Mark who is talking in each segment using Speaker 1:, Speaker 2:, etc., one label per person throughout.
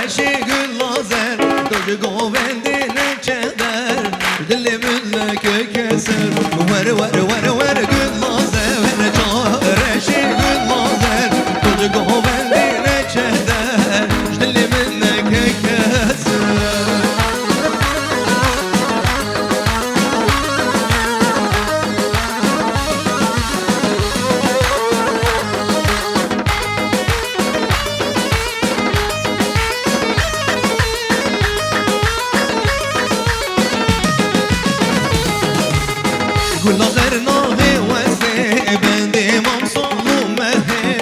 Speaker 1: رشی گل لازر دوج گووندی نچدر دل من که کسر ور ور ور ور گل لازر رشی گل لازر دوج گووندی نچدر دل من که کسر كل غير ناهي وسي بندي ممصول مهي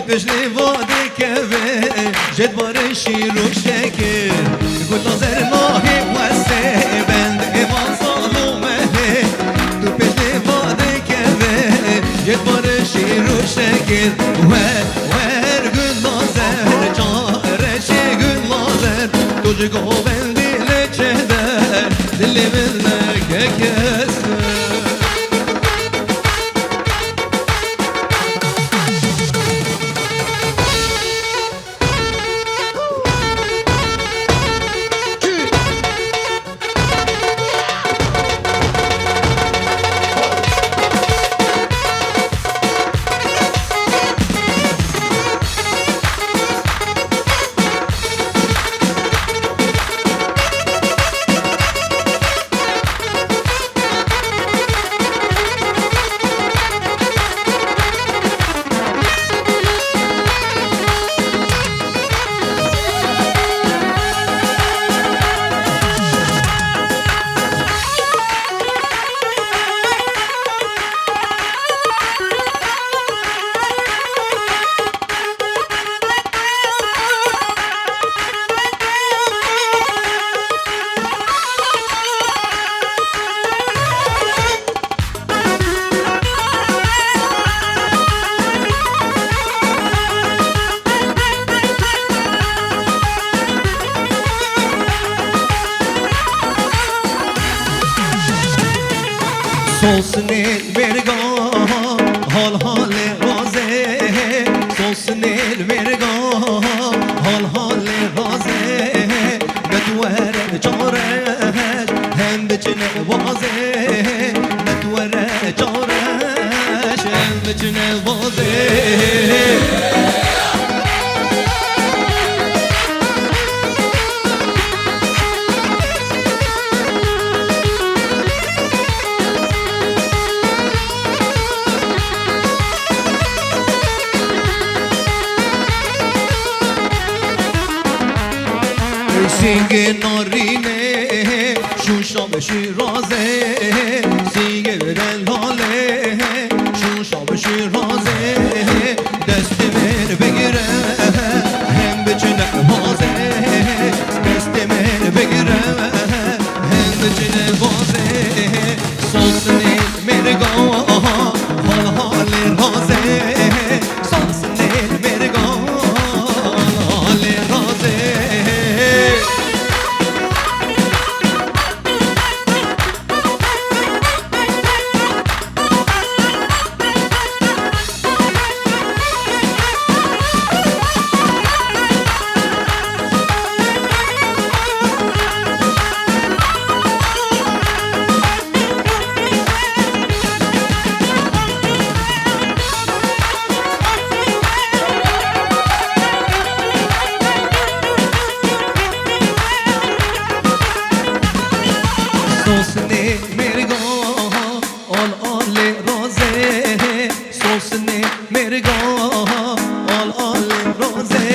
Speaker 1: بجلي فادي كبي جد برشي روك شكر كل غير ناهي وسي بندي ممصول مهي بجلي فادي كبي جد برشي روك شكر وير كل غير جارشي كل غير تجيكو بندي لچهدر دلي منك كسر Solsunel vergan hal hale raze Solsunel vergan hal hale raze Betwere çareş hem biçine vaze Betwere çareş hem biçine vaze سینگ نارینه شوشاب شیرازه سینگ رلاله شوشاب شیرازه دست من بگیره هم بچنه بازه دست من بگیره هم بچنه بازه سوسنه مرگاه حال حال رازه سوسنه مرگاه حال رازه Sosne mergah al al roze Sosne mergah al al roze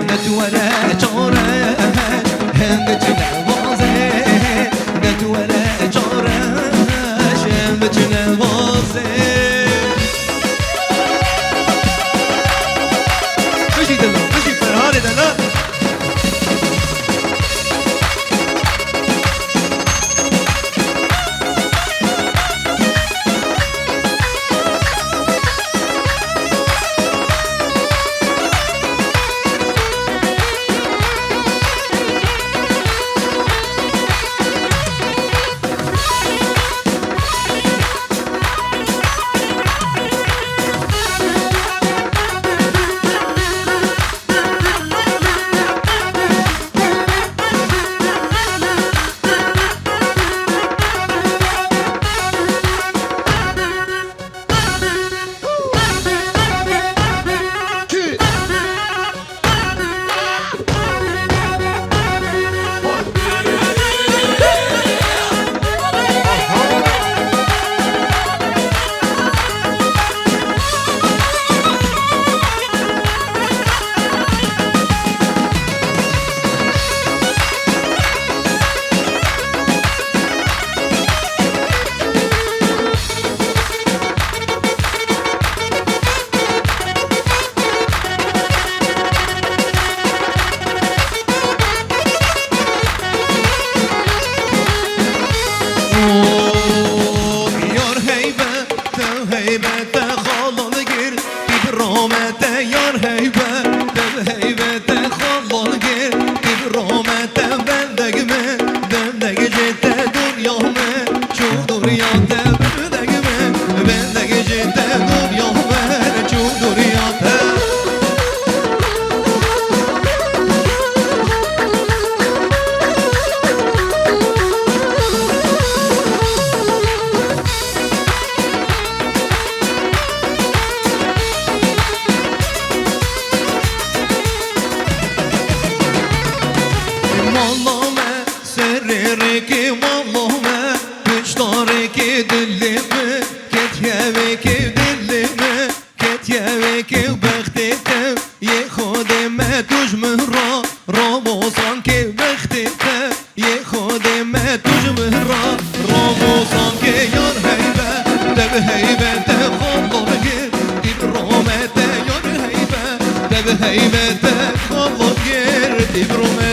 Speaker 1: Netwara chore hem bichne vaze Netwara chore hem bichne vaze Kuşi dala kuşi ferhane dala والله ما سررك والله ما بشطارك دلمه كتيابك دلمه كتيابك بختك يا خود ما تجمه رمضان كي بختك يا خود ما تجمه رمضان كي يار هيبة دب هيبة تخلص غير إبرامة يار هيبة دب هيبة تخلص غير إبرامة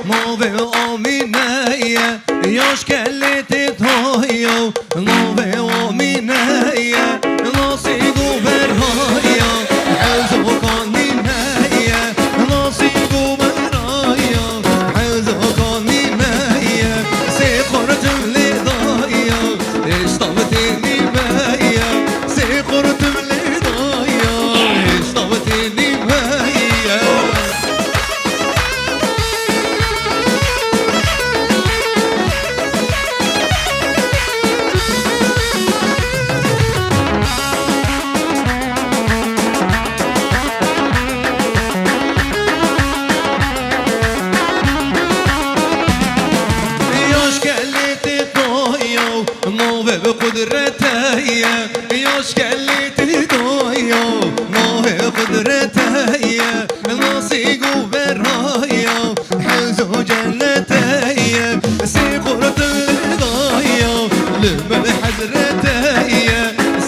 Speaker 1: Nove omineje, jo shkelit i tojo. Nove omineje, nosi guverhoja. Hauzo konineje, nosi guverhoja. Hauzo konineje, se kortum lidaya. Ishtabtini meja, se kortum lidaya. Ishtabtini meja. Nove بقدرتي يوش كليتي دويا نوه قدرتي ناصي قبرايا حزو جنتي سيقرت الغايا لمن حزرتي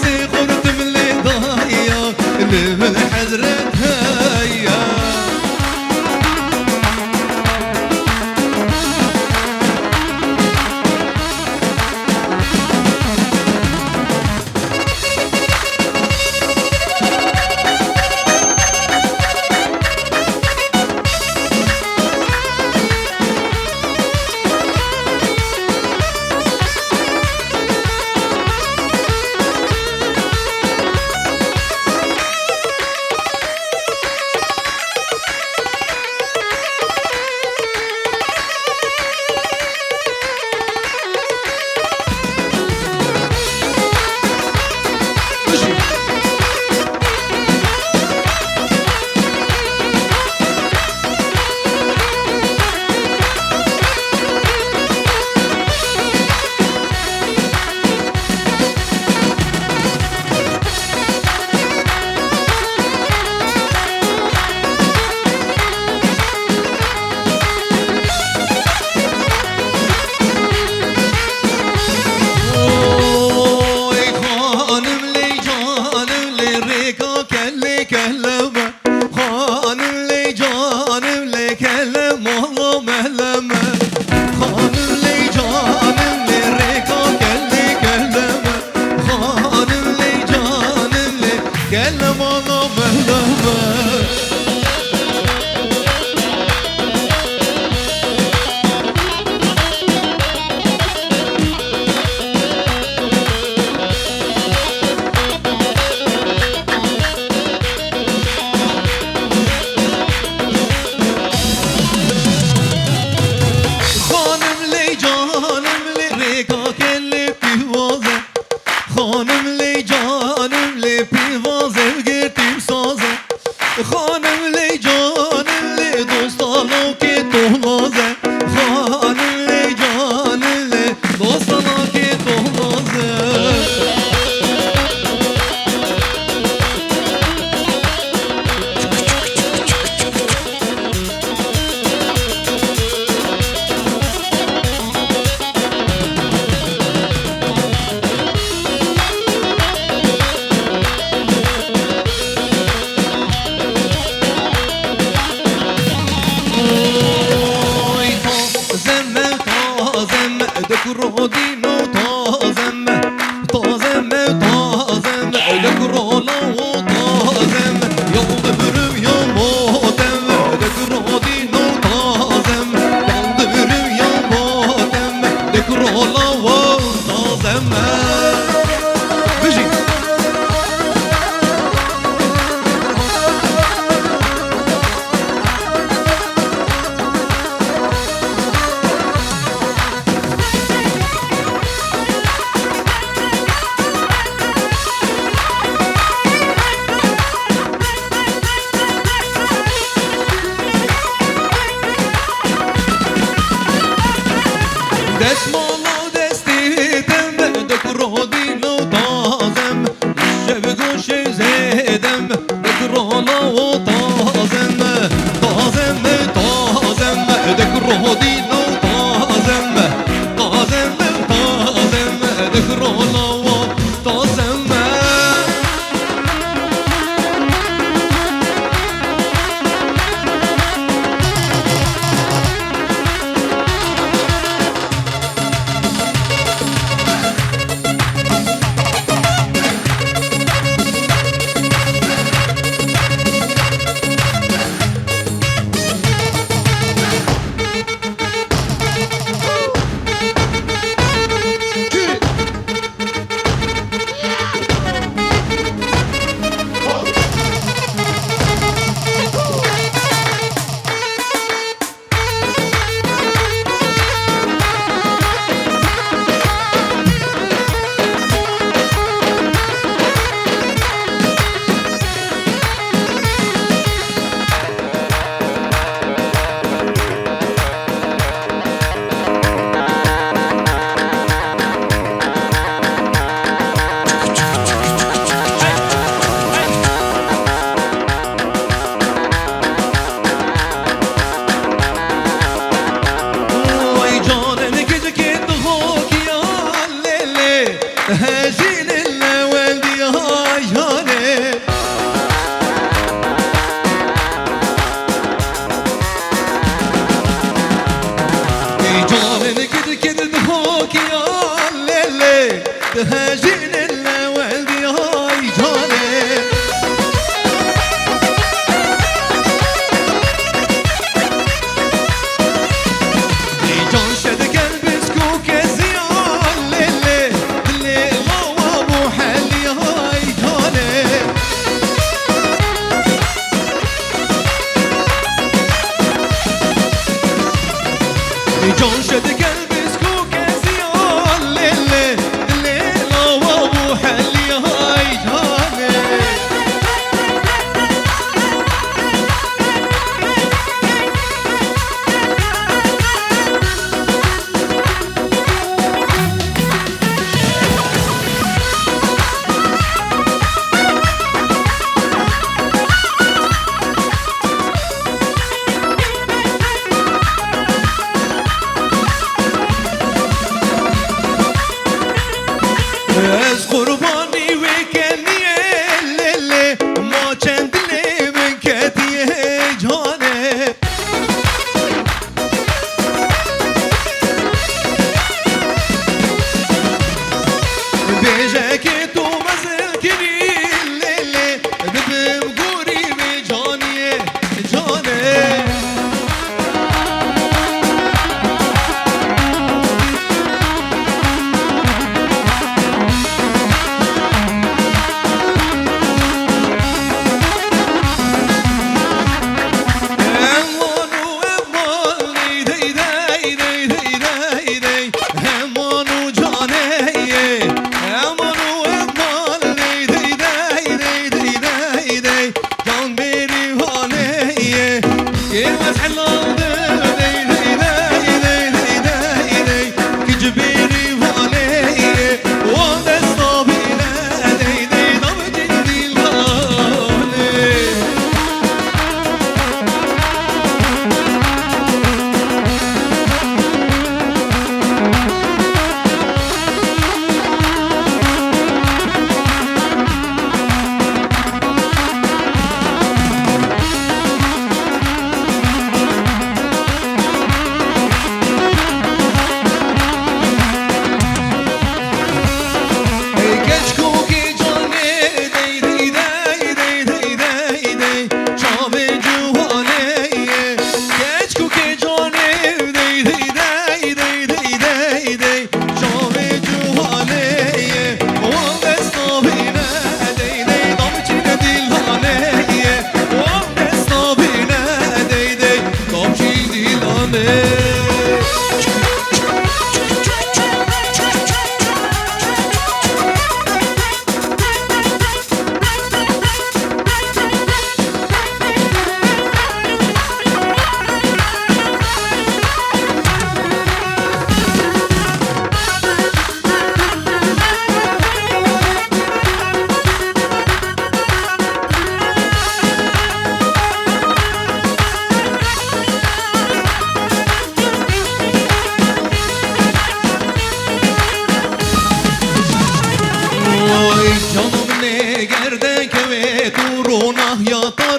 Speaker 1: سيقرت من الغايا لمن حزرتي تهاجين الولدي هاي جاني جان شد قلب سكوك زيان للي اللي الله ابو حلي هاي جاني جان شد قلب سكوك زيان للي اللي الله ابو حلي هاي جاني از قربانی وکنی لیلی ما چند لی من کتی جانه بیجه که تو مزل کنی لیلی ببم گوری به جانیه جانه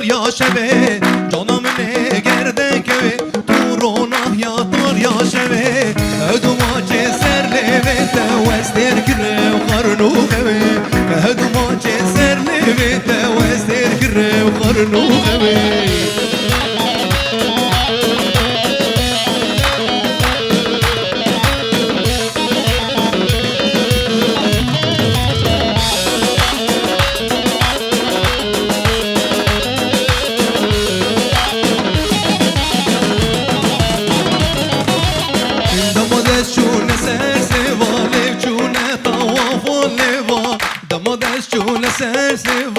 Speaker 1: یا شبه جانم نگرده که تو روناه یا تار یا شبه هدو ما چه سر لیویت وستر کره و خرنو خوه هدو ما چه سر لیویت وستر کره و خرنو خوه سر